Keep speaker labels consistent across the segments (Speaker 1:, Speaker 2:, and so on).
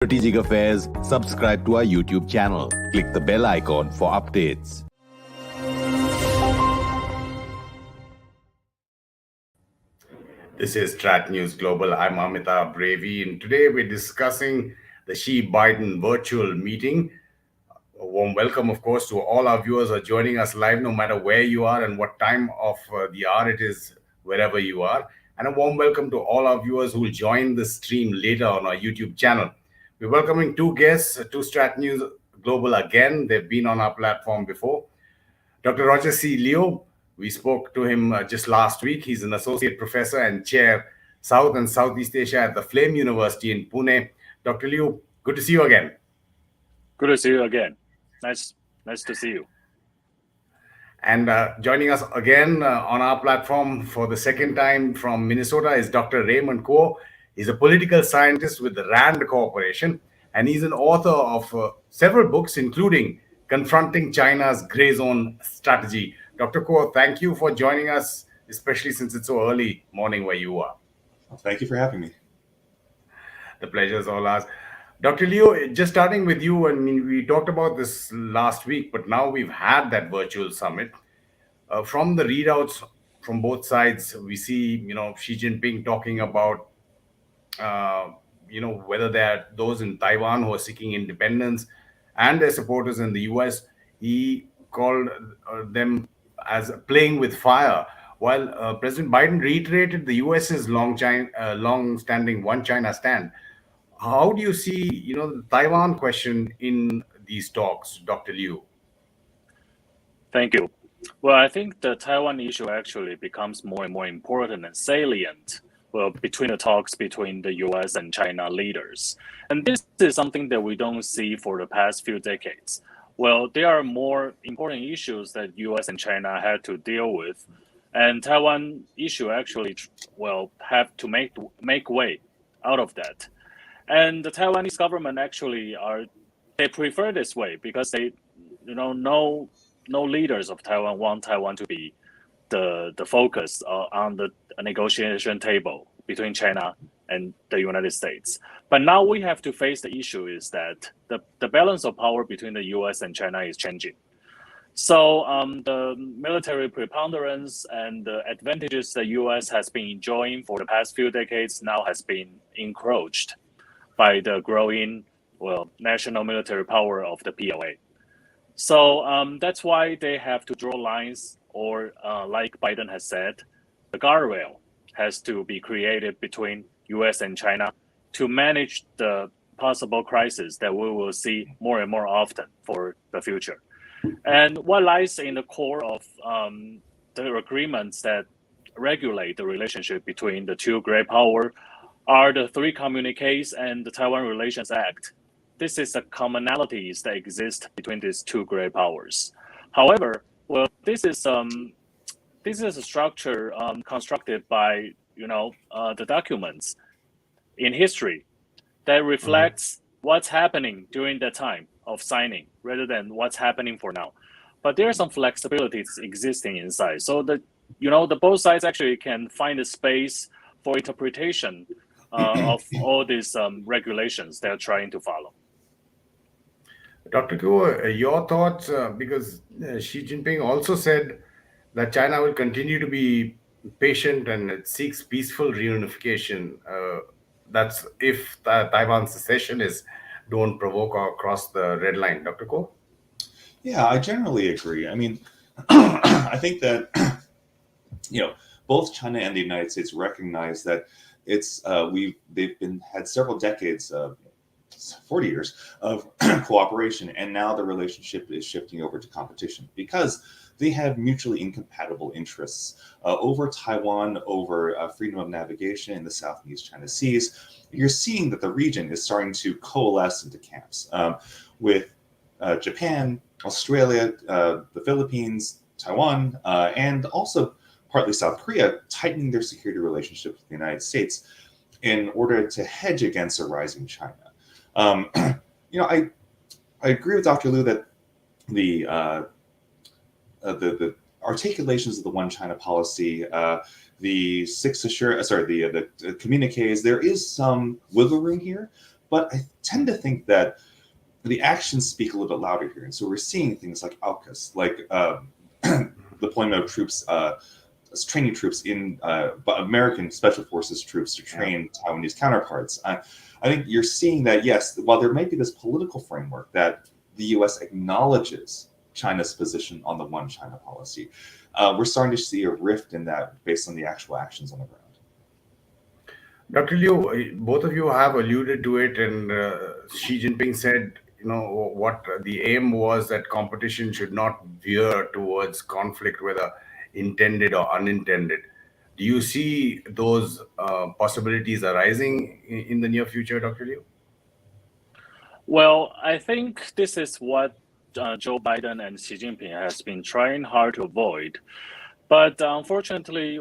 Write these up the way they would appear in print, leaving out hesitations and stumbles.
Speaker 1: Strategic Affairs, subscribe to our YouTube channel. Click the bell icon for updates.
Speaker 2: This is StratNewsGlobal. I'm Amitabh, Revi, and today we're discussing the Xi-Biden virtual meeting. A warm welcome, of course, to all our viewers who are joining us live, no matter where you are and what time of the hour it is, wherever you are. And a warm welcome to all our viewers who will join the stream later on our YouTube channel. We're welcoming two guests to StratNewsGlobal again. They've been on our platform before. Dr. Roger C. Leo, we spoke to him just last week. He's an associate professor and chair South and Southeast Asia at the Flame University in Pune. Dr. Leo, good to see you again.
Speaker 3: Good to see you again. Nice to see you.
Speaker 2: And joining us again on our platform for the second time from Minnesota is Dr. Raymond. He's a political scientist with the RAND Corporation, and he's an author of several books, including Confronting China's Gray Zone Strategy. Dr. Kuo, thank you for joining us, especially since it's so early morning where you are.
Speaker 4: Well, thank you for having me.
Speaker 2: The pleasure is all ours. Dr. Leo, just starting with you, I mean, we talked about this last week, but now we've had that virtual summit. From the readouts from both sides, we see, Xi Jinping talking about, whether there are those in Taiwan who are seeking independence and their supporters in the US. He called them as playing with fire, while President Biden reiterated the US's long-standing one China stand. How do you see, the Taiwan question in these talks, Dr. Liu?
Speaker 3: Thank you. Well, I think the Taiwan issue actually becomes more and more important and salient between the talks between the US and China leaders. And this is something that we don't see for the past few decades. Well, there are more important issues that US and China had to deal with. And Taiwan issue actually, have to make way out of that. And the Taiwanese government actually they prefer this way because they, no leaders of Taiwan want Taiwan to be the focus on the negotiation table between China and the United States. But now we have to face the issue is that the balance of power between the US and China is changing. So the military preponderance and the advantages the US has been enjoying for the past few decades now has been encroached by the growing, national military power of the PLA. So that's why they have to draw lines, or like Biden has said, the guardrail has to be created between US and China to manage the possible crisis that we will see more and more often for the future. And what lies in the core of the agreements that regulate the relationship between the two great powers are the three communiques and the Taiwan Relations Act. This is the commonalities that exist between these two great powers. However, this is a structure constructed by the documents in history that reflects what's happening during the time of signing rather than what's happening for now. But there are some flexibilities existing inside, so that the both sides actually can find a space for interpretation of all these regulations they're trying to follow.
Speaker 2: Dr. Kuo, your thoughts, because Xi Jinping also said that China will continue to be patient and it seeks peaceful reunification. That's if Taiwan's secessionists don't provoke or cross the red line. Dr. Kuo?
Speaker 4: Yeah, I generally agree. I mean, I think that, both China and the United States recognize that they've had several decades of 40 years of cooperation, and now the relationship is shifting over to competition because they have mutually incompatible interests over Taiwan, over freedom of navigation in the South and East China Seas. You're seeing that the region is starting to coalesce into camps with Japan, Australia, the Philippines, Taiwan, and also partly South Korea tightening their security relationship with the United States in order to hedge against a rising China. I agree with Dr. Liu that the articulations of the One China Policy, the communiques, there is some wiggle room here, But I tend to think that the actions speak a little bit louder here. And so we're seeing things like AUKUS, like deployment of troops, training troops in American Special Forces troops to train Taiwanese counterparts. I think you're seeing that, yes, while there might be this political framework that the U.S. acknowledges China's position on the OneChina policy, we're starting to see a rift in that based on the actual actions on the ground.
Speaker 2: Dr. Liu, both of you have alluded to it, and Xi Jinping said, what the aim was that competition should not veer towards conflict, whether intended or unintended. Do you see those possibilities arising in the near future, Dr. Liu?
Speaker 3: Well, I think this is what Joe Biden and Xi Jinping has been trying hard to avoid. But unfortunately,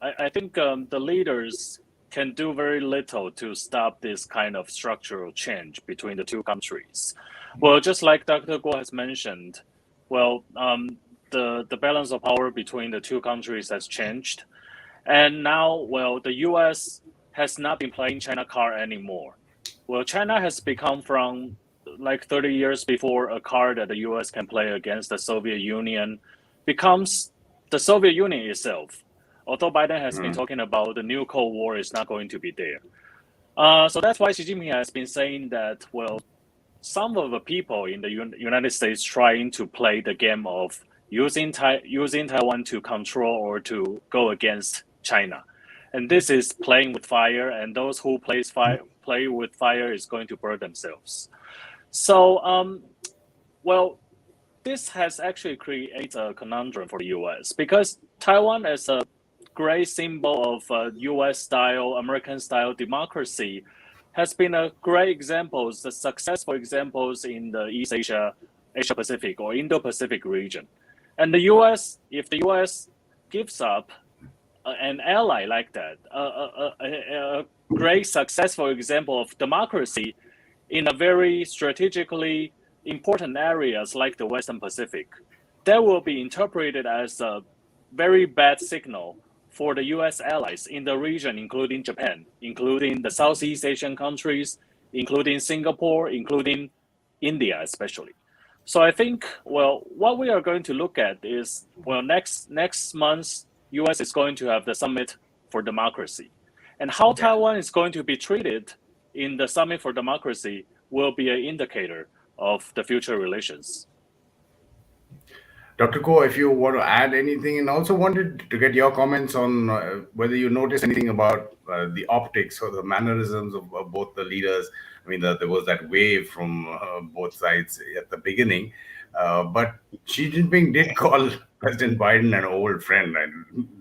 Speaker 3: I think the leaders can do very little to stop this kind of structural change between the two countries. Well, just like Dr. Guo has mentioned, the balance of power between the two countries has changed. And now, the US has not been playing China card anymore. Well, China has become from like 30 years before a card that the US can play against the Soviet Union becomes the Soviet Union itself. Although Biden has been talking about the new Cold War is not going to be there. So that's why Xi Jinping has been saying that, some of the people in the United States trying to play the game of using Taiwan to control or to go against China. And this is playing with fire, and those who play with fire is going to burn themselves. So, this has actually created a conundrum for the US because Taiwan as a great symbol of US-style, American-style democracy has been a great examples, the successful examples in the East Asia, Asia-Pacific or Indo-Pacific region. And the US, if the US gives up an ally like that, a great successful example of democracy in a very strategically important areas like the Western Pacific, that will be interpreted as a very bad signal for the US allies in the region, including Japan, including the Southeast Asian countries, including Singapore, including India especially. So I think, what we are going to look at is, next month, US is going to have the Summit for Democracy. And how Taiwan is going to be treated in the Summit for Democracy will be an indicator of the future relations.
Speaker 2: Dr. Ko, if you want to add anything, and also wanted to get your comments on whether you noticed anything about the optics or the mannerisms of both the leaders. I mean, there was that wave from both sides at the beginning, but Xi Jinping did call President Biden an old friend. I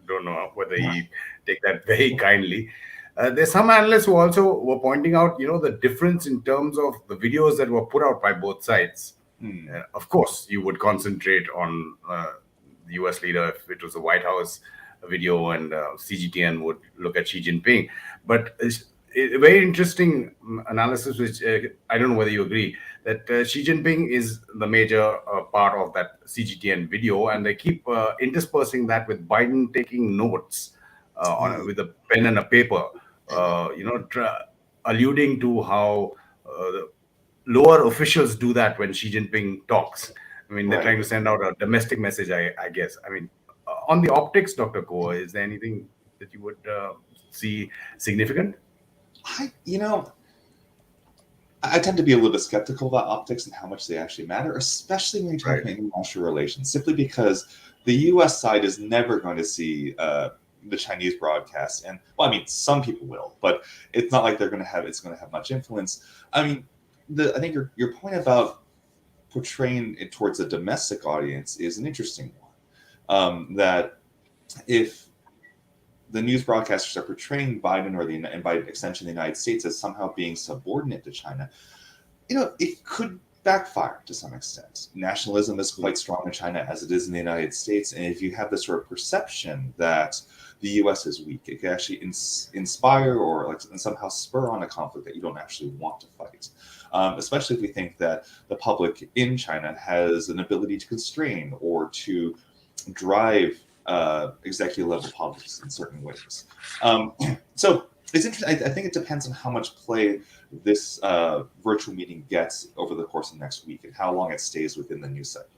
Speaker 2: don't know whether he take that very kindly. There's some analysts who also were pointing out, the difference in terms of the videos that were put out by both sides. Of course, you would concentrate on the US leader if it was a White House video, and CGTN would look at Xi Jinping. But a very interesting analysis, which I don't know whether you agree, that Xi Jinping is the major part of that CGTN video, and they keep interspersing that with Biden taking notes with a pen and a paper, alluding to how lower officials do that when Xi Jinping talks. I mean, they're trying to send out a domestic message, I guess. I mean, on the optics, Dr. Koh, is there anything that you would see significant?
Speaker 4: I tend to be a little bit skeptical about optics and how much they actually matter, especially when you're talking about international relations, simply because the U.S. side is never going to see the Chinese broadcast. And, some people will, but it's not like it's going to have much influence. I mean, I think your point about portraying it towards a domestic audience is an interesting one. That if the news broadcasters are portraying Biden and by extension the United States as somehow being subordinate to China, it could backfire to some extent. Nationalism is quite strong in China as it is in the United States, and if you have this sort of perception that the U.S. is weak, it can actually inspire or somehow spur on a conflict that you don't actually want to fight. Especially if we think that the public in China has an ability to constrain or to drive executive level politics in certain ways. So it's interesting. I think it depends on how much play this virtual meeting gets over the course of next week and how long it stays within the news cycle.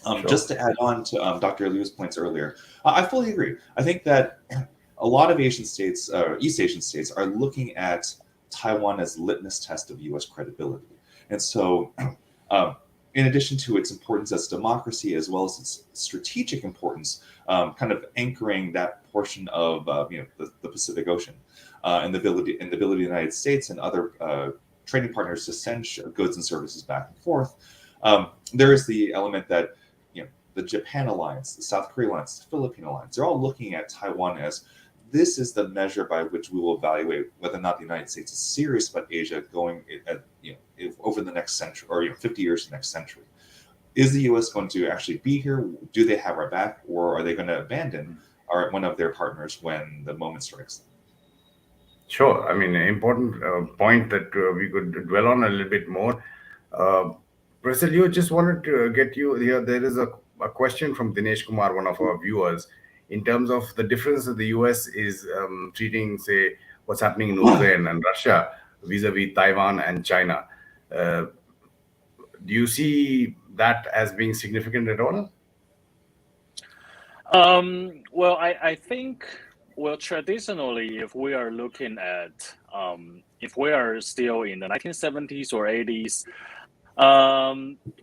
Speaker 2: Sure.
Speaker 4: Just to add on to Dr. Liu's points earlier, I fully agree. I think that a lot of Asian states, East Asian states, are looking at Taiwan as litmus test of U.S. credibility. And so, in addition to its importance as democracy, as well as its strategic importance, kind of anchoring that portion of the Pacific Ocean, and the ability of the United States and other trading partners to send goods and services back and forth. There is the element that the Japan alliance, the South Korea alliance, the Philippine alliance, they're all looking at Taiwan as this is the measure by which we will evaluate whether or not the United States is serious about Asia going over the next century, or 50 years to the next century. Is the U.S. going to actually be here? Do they have our back, or are they going to abandon one of their partners when the moment strikes them?
Speaker 2: Sure. I mean, an important point that we could dwell on a little bit more. Professor Liu, just wanted to get you here. There is a question from Dinesh Kumar, one of our viewers, in terms of the difference that the US is treating, say, what's happening in Ukraine and Russia vis-a-vis Taiwan and China. Do you see that as being significant at all?
Speaker 3: Well, I think, traditionally, if we are looking at, if we are still in the 1970s or 80s,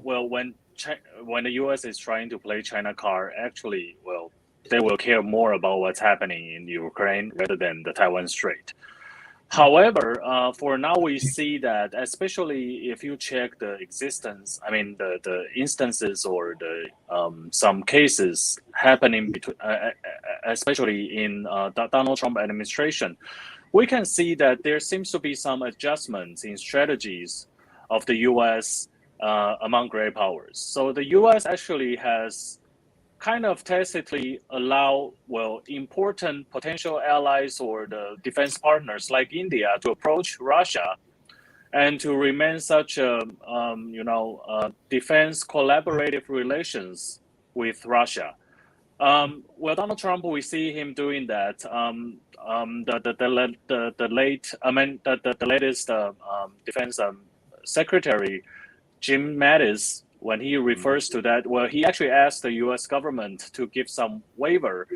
Speaker 3: when the U.S. is trying to play China card, actually, they will care more about what's happening in Ukraine rather than the Taiwan Strait. However, for now, we see that, especially if you check the existence, the instances or the some cases happening between, especially in the Donald Trump administration, we can see that there seems to be some adjustments in strategies of the U.S. Among great powers. So the U.S. actually has kind of tacitly allow important potential allies or the defense partners like India to approach Russia and to remain such a defense collaborative relations with Russia. Donald Trump, we see him doing that. The latest defense secretary Jim Mattis, when he refers to that, he actually asked the U.S. government to give some waiver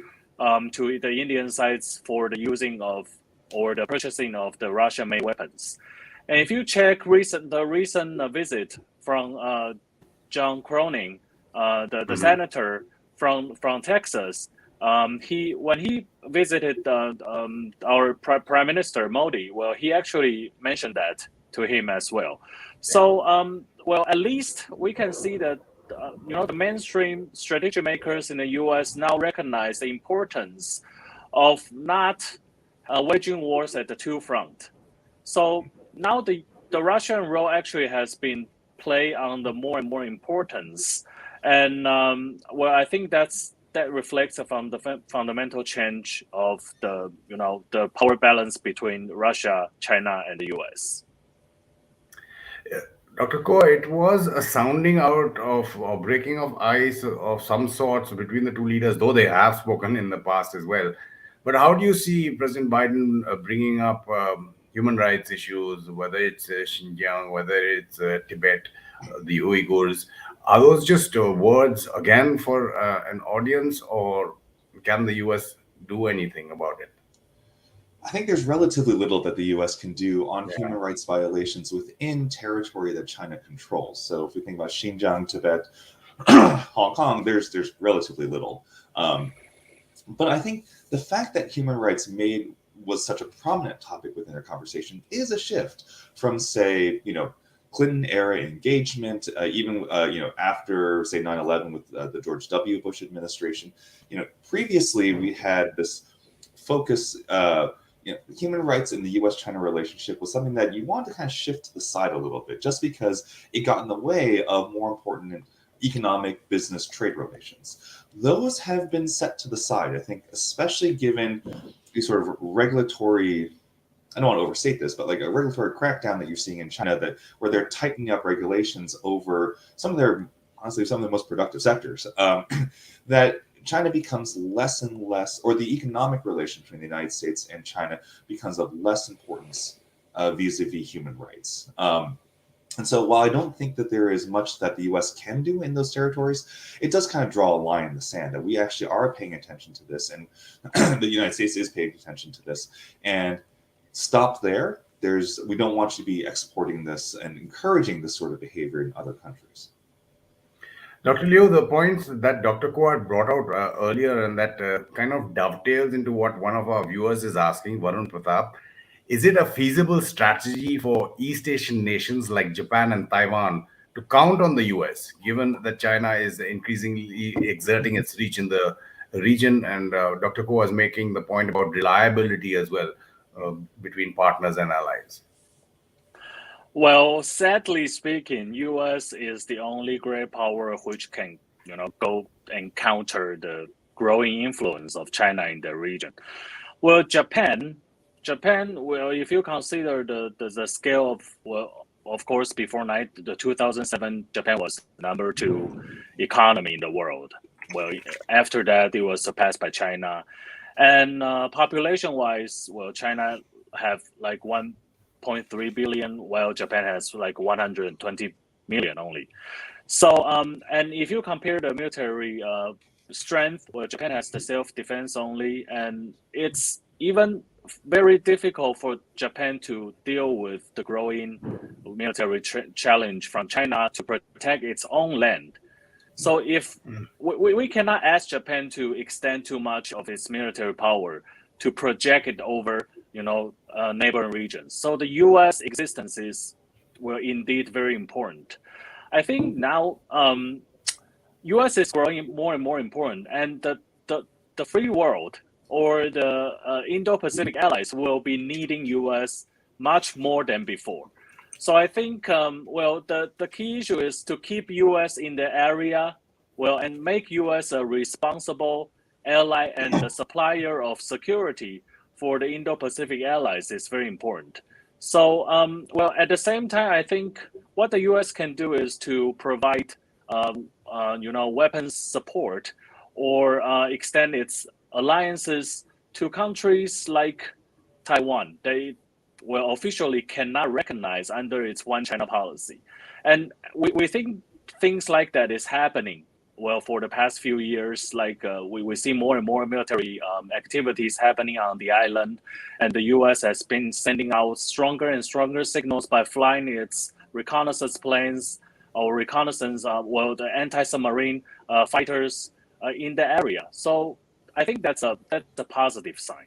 Speaker 3: to the Indian sides for the using of or the purchasing of the Russian-made weapons. And if you check the recent visit from John Cronin, the senator from Texas, when he visited our Prime Minister Modi, he actually mentioned that to him as well. So, at least we can see that the mainstream strategic makers in the U.S. now recognize the importance of not waging wars at the two front. So now the Russian role actually has been played on the more and more importance, and I think that reflects a fundamental change of the power balance between Russia, China, and the U.S.
Speaker 2: Dr. Ko, it was a sounding out of or breaking of ice of some sorts between the two leaders, though they have spoken in the past as well. But how do you see President Biden bringing up human rights issues, whether it's Xinjiang, whether it's Tibet, the Uyghurs? Are those just words again for an audience, or can the U.S. do anything about it?
Speaker 4: I think there's relatively little that the U.S. can do on human rights violations within territory that China controls. So if we think about Xinjiang, Tibet, Hong Kong, there's relatively little. But I think the fact that human rights was such a prominent topic within their conversation is a shift from, say, Clinton era engagement, even after, say, 9/11 with the George W. Bush administration. Previously we had this focus. Human rights in the U.S.-China relationship was something that you want to kind of shift to the side a little bit, just because it got in the way of more important economic, business, trade relations. Those have been set to the side, I think, especially given the sort of regulatory, I don't want to overstate this, but like a regulatory crackdown that you're seeing in China, where they're tightening up regulations over some of the most productive sectors, that China becomes less and less, or the economic relation between the United States and China becomes of less importance vis-a-vis human rights. And so while I don't think that there is much that the U.S. can do in those territories, it does kind of draw a line in the sand that we actually are paying attention to this, and the United States is paying attention to this. And stop there. We don't want you to be exporting this and encouraging this sort of behavior in other countries.
Speaker 2: Dr. Liu, the points that Dr. Ko had brought out earlier, and that kind of dovetails into what one of our viewers is asking, Varun Pratap. Is it a feasible strategy for East Asian nations like Japan and Taiwan to count on the US, given that China is increasingly exerting its reach in the region? And Dr. Ko was making the point about reliability as well between partners and allies.
Speaker 3: Well, sadly speaking, US is the only great power which can, go and counter the growing influence of China in the region. Well, Japan, well, if you consider the scale of, well, of course, before the 2007, Japan was number 2 economy in the world. Well, after that, it was surpassed by China. And population-wise, well, China have like 1.3 billion, while Japan has like 120 million only. So, and if you compare the military strength, well, Japan has the self-defense only, and it's even very difficult for Japan to deal with the growing military challenge from China to protect its own land. So if we cannot ask Japan to extend too much of its military power to project it over, neighboring regions. So the U.S. existence is, well, indeed very important. I think now U.S. is growing more and more important, and the free world or the Indo-Pacific allies will be needing U.S. much more than before. So I think, the key issue is to keep U.S. in the area, and make U.S. a responsible ally and the supplier of security for the Indo-Pacific allies is very important. So, at the same time, I think what the U.S. can do is to provide, weapons support or extend its alliances to countries like Taiwan. They officially cannot recognize under its OneChina policy. And we think things like that is happening. Well, for the past few years, like we see more and more military activities happening on the island, and the U.S. has been sending out stronger and stronger signals by flying its reconnaissance planes or the anti-submarine fighters in the area. So I think that's a positive sign.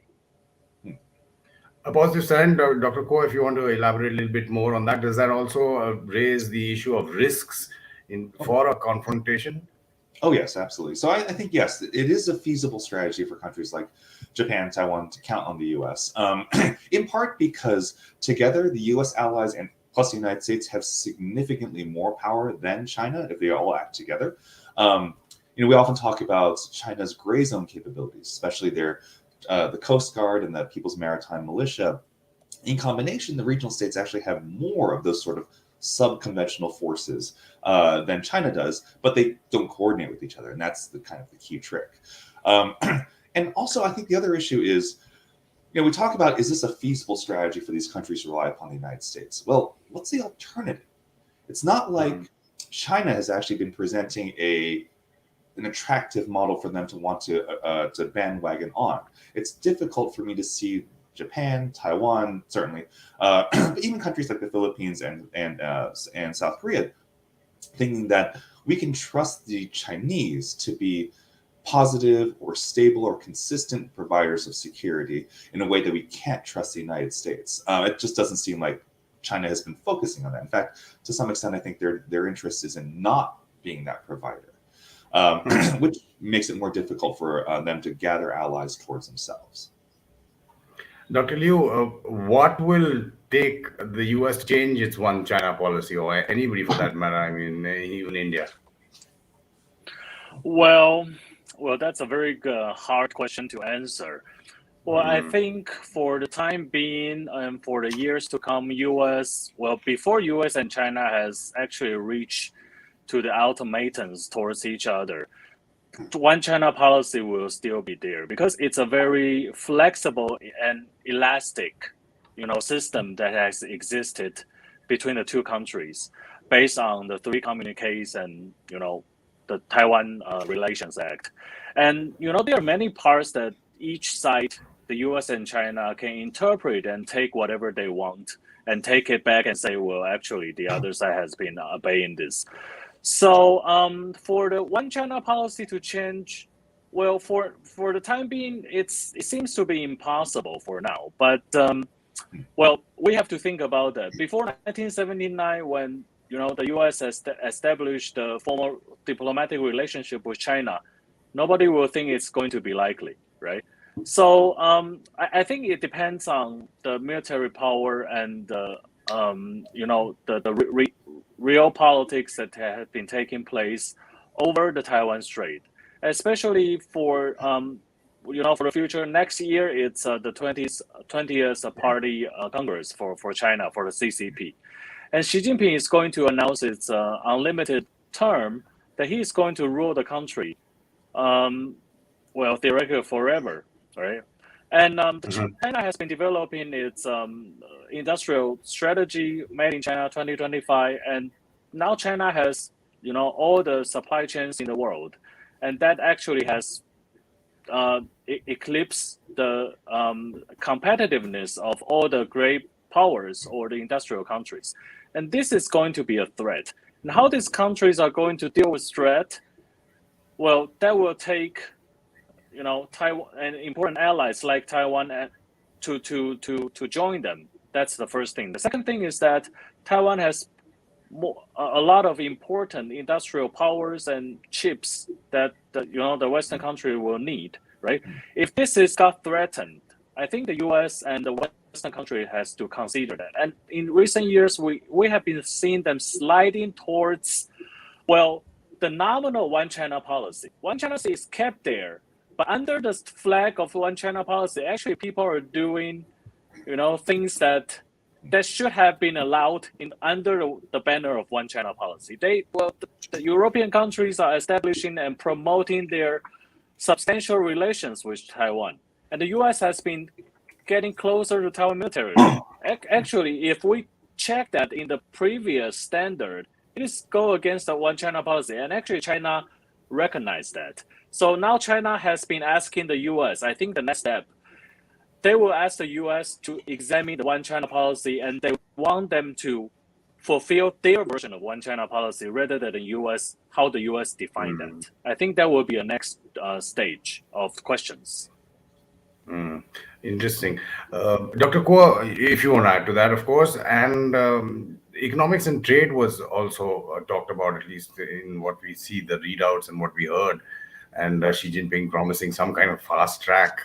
Speaker 2: A positive sign, Dr. Ko, if you want to elaborate a little bit more on that, does that also raise the issue of risks for a confrontation?
Speaker 4: Oh, yes, absolutely. So I think, yes, it is a feasible strategy for countries like Japan, Taiwan to count on the U.S., in part because together the U.S. allies and plus the United States have significantly more power than China if they all act together. We often talk about China's gray zone capabilities, especially the Coast Guard and the People's Maritime Militia. In combination, the regional states actually have more of those sort of sub-conventional forces than China does, but they don't coordinate with each other, and that's the kind of the key trick. And also, I think the other issue is, we talk about, is this a feasible strategy for these countries to rely upon the United States? Well, what's the alternative? It's not like China has actually been presenting an attractive model for them to want to bandwagon on. It's difficult for me to see Japan, Taiwan, certainly, but even countries like the Philippines and South Korea, thinking that we can trust the Chinese to be positive or stable or consistent providers of security in a way that we can't trust the United States. It just doesn't seem like China has been focusing on that. In fact, to some extent, I think their interest is in not being that provider, which makes it more difficult for them to gather allies towards themselves.
Speaker 2: Dr. Liu, what will take the U.S. to change its one China policy, or anybody for that matter? I mean, even India.
Speaker 3: Well, that's a very hard question to answer. Well, I think for the time being and for the years to come, before U.S. and China has actually reached to the ultimatums towards each other, One China policy will still be there because it's a very flexible and elastic, system that has existed between the two countries based on the three communiques and the Taiwan Relations Act. And there are many parts that each side, the U.S. and China, can interpret and take whatever they want and take it back and say, well, actually, the other side has been obeying this. So for the One China policy to change, well, for the time being, it seems to be impossible for now. But well, we have to think about that. Before 1979, when the U.S. has established a formal diplomatic relationship with China, nobody will think it's going to be likely, right? So I think it depends on the military power and the real politics that have been taking place over the Taiwan Strait, especially for for the future. Next year, it's the 20th Party Congress for China, for the CCP. And Xi Jinping is going to announce its unlimited term that he is going to rule the country, theoretically forever, right? And China has been developing its industrial strategy, Made in China 2025, and now China has, all the supply chains in the world, and that actually has eclipsed the competitiveness of all the great powers or the industrial countries. And this is going to be a threat. And how these countries are going to deal with threat, well, that will take, Taiwan and important allies like Taiwan to join them. That's the first thing. The second thing is that Taiwan has a lot of important industrial powers and chips that the Western country will need, right? If this got threatened, I think the U.S. and the Western country has to consider that. And in recent years, we have been seeing them sliding towards, the nominal One China policy. One China policy is kept there, but under the flag of One China policy, actually people are doing, things that should have been allowed under the banner of One China policy. The European countries are establishing and promoting their substantial relations with Taiwan, and the U.S. has been getting closer to Taiwan militarily. Actually, if we check that in the previous standard, it is go against the One China policy, and actually China recognized that. So now China has been asking the U.S. I think the next step, they will ask the U.S. to examine the One China policy, and they want them to fulfill their version of One China policy rather than how the U.S. define that. I think that will be a next stage of questions.
Speaker 2: Interesting. Dr. Kuo, if you want to add to that, of course, and economics and trade was also talked about, at least in what we see, the readouts and what we heard, and Xi Jinping promising some kind of fast track.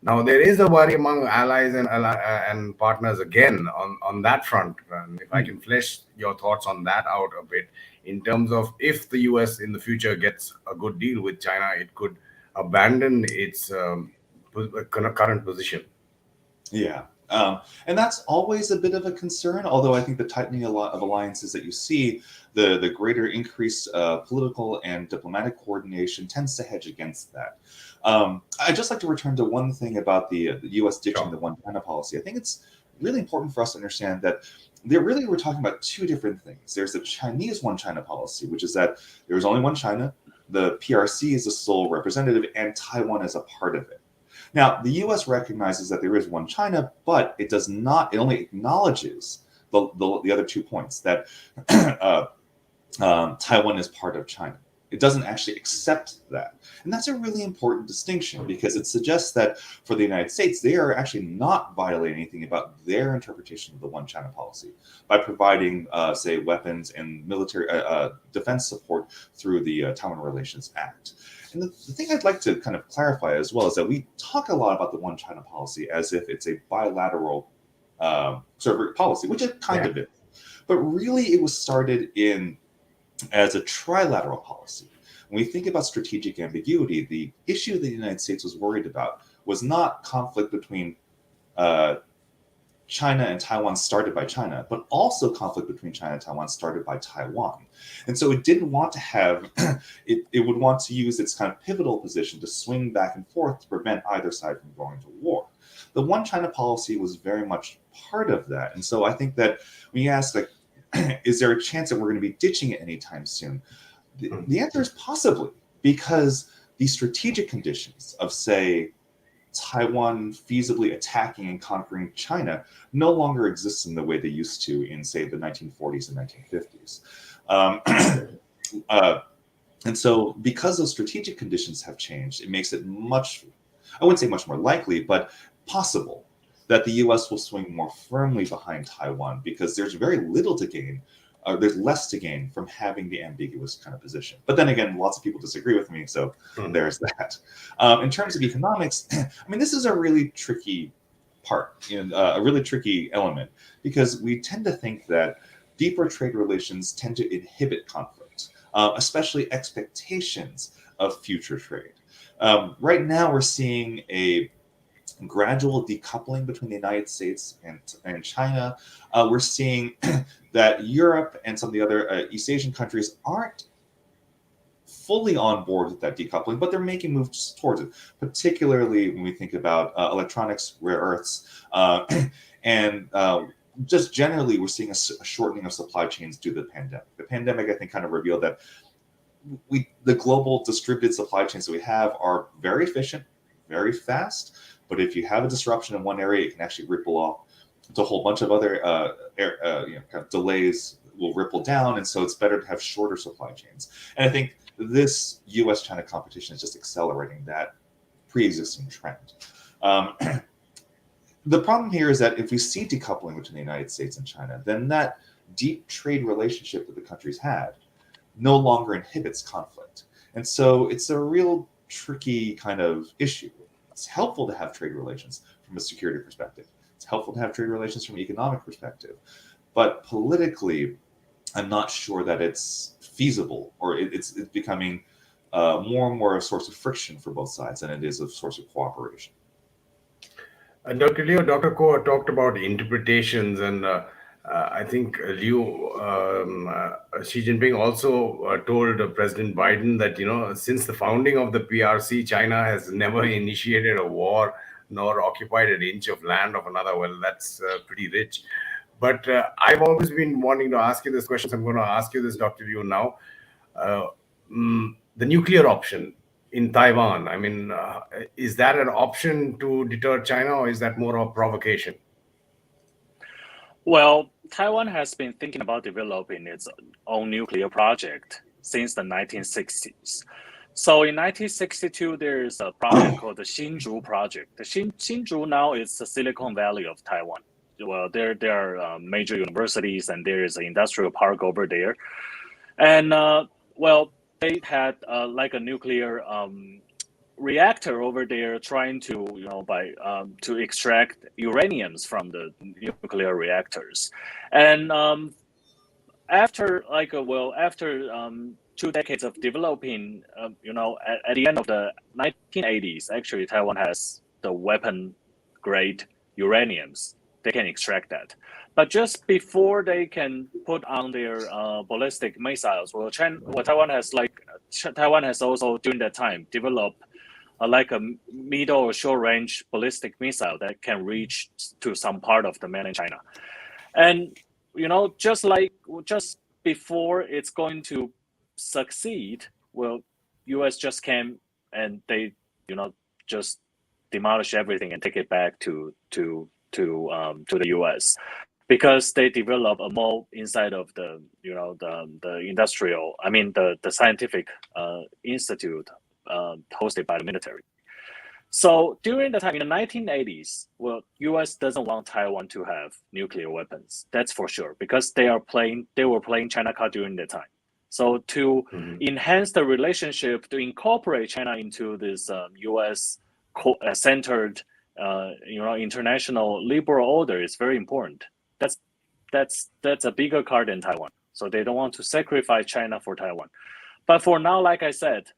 Speaker 2: Now, there is a worry among allies and partners again on that front. And if I can flesh your thoughts on that out a bit, in terms of if the US in the future gets a good deal with China, it could abandon its current position.
Speaker 4: Yeah. And that's always a bit of a concern, although I think the tightening of alliances that you see, the greater increased political and diplomatic coordination tends to hedge against that. I'd just like to return to one thing about the U.S. ditching the One China policy. I think it's really important for us to understand that we're talking about two different things. There's the Chinese One China policy, which is that there's only one China, the PRC is the sole representative, and Taiwan is a part of it. Now, the U.S. recognizes that there is one China, but it does not. It only acknowledges the other 2 points, that Taiwan is part of China. It doesn't actually accept that. And that's a really important distinction, because it suggests that for the United States, they are actually not violating anything about their interpretation of the One China policy by providing, say, weapons and military defense support through the Taiwan Relations Act. And the thing I'd like to kind of clarify as well is that we talk a lot about the One China policy as if it's a bilateral sort of policy, which it kind of is. But really, it was started as a trilateral policy. When we think about strategic ambiguity, the issue the United States was worried about was not conflict between China and Taiwan started by China, but also conflict between China and Taiwan started by Taiwan. And so it didn't want to have, it would want to use its kind of pivotal position to swing back and forth to prevent either side from going to war. The One China policy was very much part of that. And so I think that when you ask, like, is there a chance that we're going to be ditching it anytime soon? The answer is possibly, because the strategic conditions of, say, Taiwan feasibly attacking and conquering China no longer exists in the way they used to in, say, the 1940s and 1950s. And so because those strategic conditions have changed, it makes it much, I wouldn't say much more likely, but possible that the US will swing more firmly behind Taiwan, because there's very little to gain, there's less to gain from having the ambiguous kind of position. But then again, lots of people disagree with me, so there's that. In terms of economics, I mean, this is a really tricky part, a really tricky element, because we tend to think that deeper trade relations tend to inhibit conflict, especially expectations of future trade. Right now, we're seeing a gradual decoupling between the United States and China. We're seeing that Europe and some of the other East Asian countries aren't fully on board with that decoupling, but they're making moves towards it, particularly when we think about electronics, rare earths, and just generally, we're seeing a shortening of supply chains due to the pandemic. The pandemic, I think, kind of revealed that the global distributed supply chains that we have are very efficient, very fast, but if you have a disruption in one area, it can actually ripple off to a whole bunch of other kind of delays will ripple down, and so it's better to have shorter supply chains. And I think this U.S.-China competition is just accelerating that pre-existing trend. The problem here is that if we see decoupling between the United States and China, then that deep trade relationship that the countries had no longer inhibits conflict. And so it's a real tricky kind of issue. It's helpful to have trade relations from a security perspective. It's helpful to have trade relations from an economic perspective. But politically, I'm not sure that it's feasible, or it's becoming more and more a source of friction for both sides than it is a source of cooperation.
Speaker 2: Dr. Liu, Dr. Ko talked about interpretations, and I think Xi Jinping also told President Biden that, since the founding of the PRC, China has never initiated a war nor occupied an inch of land of another. Well, that's pretty rich. But I've always been wanting to ask you this question, so I'm going to ask you this, Dr. Liu, now. The nuclear option in Taiwan, I mean, is that an option to deter China, or is that more of a provocation?
Speaker 3: Well, Taiwan has been thinking about developing its own nuclear project since the 1960s. So in 1962, there is a project called the Xinju project. The Xinju now is the Silicon Valley of Taiwan. Well, there are major universities, and there is an industrial park over there. And they had like a nuclear reactor over there, trying to to extract uraniums from the nuclear reactors. And after 2 decades of developing, at the end of the 1980s, actually Taiwan has the weapon grade uraniums. They can extract that. But just before they can put on their ballistic missiles, Taiwan has also during that time developed like a middle or short range ballistic missile that can reach to some part of the mainland China. And just before it's going to succeed, US just came and they just demolish everything and take it back to the US, because they develop a mole inside of the the scientific institute hosted by the military. So during the time in the 1980s, US doesn't want Taiwan to have nuclear weapons. That's for sure, because they were playing China card during the time. So to enhance the relationship, to incorporate China into this US centered international liberal order is very important. That's a bigger card than Taiwan. So they don't want to sacrifice China for Taiwan. But for now, like I said,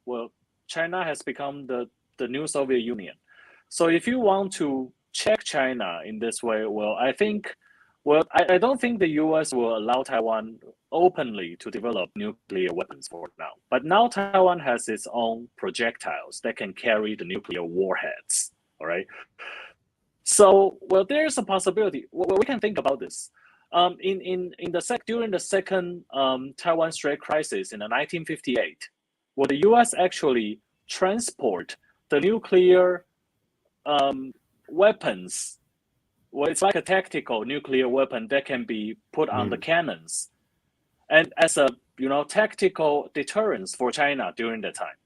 Speaker 3: China has become the new Soviet Union. So if you want to check China in this way, I don't think the US will allow Taiwan openly to develop nuclear weapons for now. But now Taiwan has its own projectiles that can carry the nuclear warheads. All right. So, there's a possibility. We can think about this. During the second Taiwan Strait crisis in 1958, the U.S. actually transport the nuclear weapons. Well, it's like a tactical nuclear weapon that can be put on the cannons, and as a tactical deterrence for China during that time.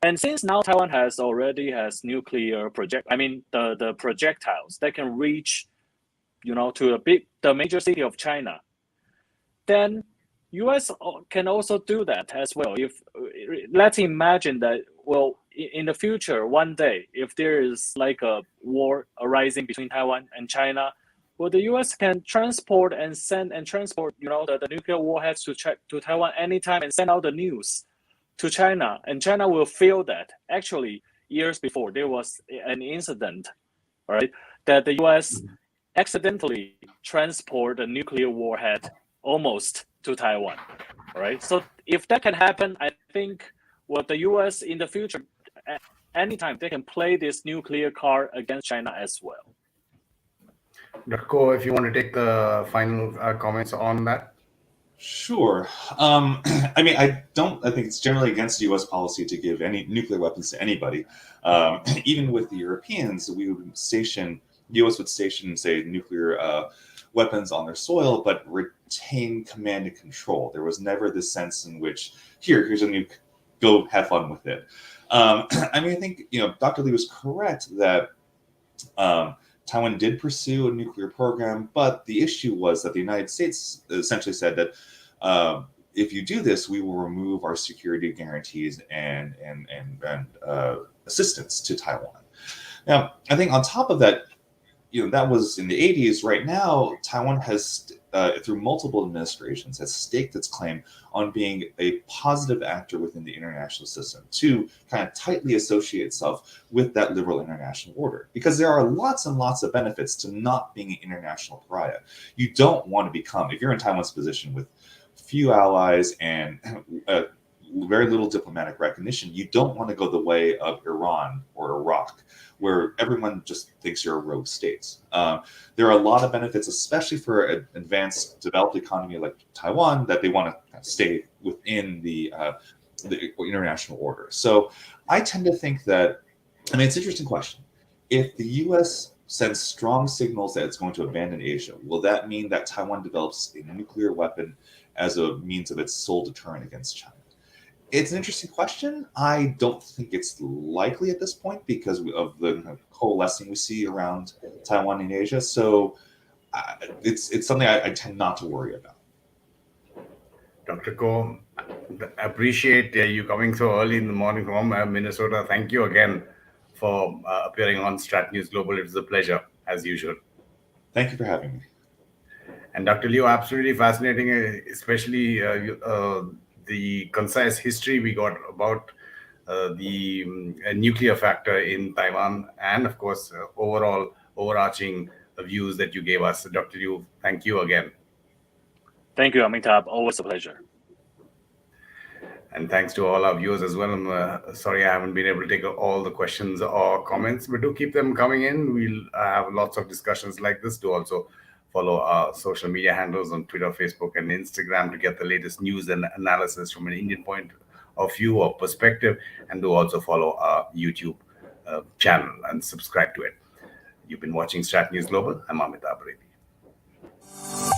Speaker 3: And since now Taiwan already has nuclear the projectiles that can reach, to the major city of China, then U.S. can also do that as well. Let's imagine that, in the future, one day, if there is like a war arising between Taiwan and China, the U.S. can transport the nuclear warheads to Taiwan anytime and send out the news to China, and China will feel that. Actually, years before, there was an incident, right, that the U.S. accidentally transport a nuclear warhead almost to Taiwan, right? So if that can happen, I think the U.S. in the future, anytime, they can play this nuclear card against China as well.
Speaker 2: Dr. Ko, if you want to take the final comments on that.
Speaker 4: Sure. I think it's generally against U.S. policy to give any nuclear weapons to anybody. Even with the Europeans, the U.S. would station, say, nuclear weapons on their soil, but retain command and control. There was never this sense in which, here's a nuke, go have fun with it. I think, Dr. Li was correct that Taiwan did pursue a nuclear program, but the issue was that the United States essentially said that if you do this, we will remove our security guarantees and assistance to Taiwan. Now, I think on top of that, that was in the 80s. Right now, Taiwan has, through multiple administrations, has staked its claim on being a positive actor within the international system to kind of tightly associate itself with that liberal international order. Because there are lots and lots of benefits to not being an international pariah. You don't want to become, if you're in Taiwan's position with few allies and very little diplomatic recognition, you don't want to go the way of Iran or Iraq, where everyone just thinks you're a rogue state. There are a lot of benefits, especially for an advanced, developed economy like Taiwan, that they want to stay within the international order. So I tend to think that, it's an interesting question. If the U.S. sends strong signals that it's going to abandon Asia, will that mean that Taiwan develops a nuclear weapon as a means of its sole deterrent against China? It's an interesting question. I don't think it's likely at this point because of the coalescing we see around Taiwan and Asia. So it's something I tend not to worry about.
Speaker 2: Dr. Ko, I appreciate you coming so early in the morning from Minnesota. Thank you again for appearing on StratNewsGlobal. It was a pleasure, as usual.
Speaker 4: Thank you for having me.
Speaker 2: And Dr. Liu, absolutely fascinating, especially the concise history we got about the nuclear factor in Taiwan, and of course, overarching views that you gave us. Dr. Liu, thank you again.
Speaker 3: Thank you, Amitabh. Always a pleasure.
Speaker 2: And thanks to all our viewers as well. I'm sorry I haven't been able to take all the questions or comments, but do keep them coming in. We'll have lots of discussions like this. Do also follow our social media handles on Twitter, Facebook, and Instagram to get the latest news and analysis from an Indian point of view or perspective. And do also follow our YouTube channel and subscribe to it. You've been watching StratNewsGlobal. I'm Amitabh, Revi.